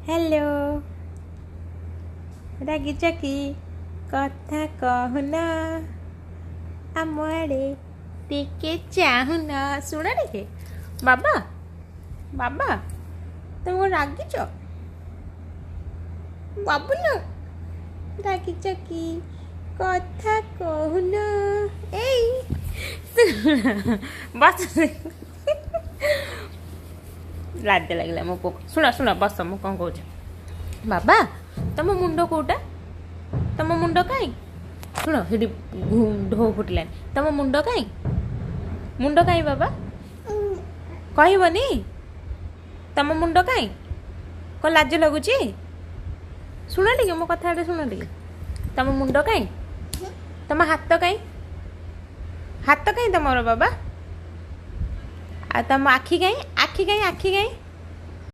hello रागिच कि कथा कहन आम आड़े टिके चाहुन शुण टे बाबा बाबा तुम रागिच बाबू न रागिच कि कथा कहन ए बस लाज लगे मो पु शुण शुण बस मु कौन कौच बाबा तुम मुंड कौटा तुम मुंड कहीं शुण से ढो फुटलानी तुम मुंड कहीं बाबा कहबनी तुम मुंड कहीं कौन लाज लगुच शुण टे मो कथा शुण टे तुम मुंड कहीं तुम हाथ कहीं तुम बाबा आ तुम आखि कहीं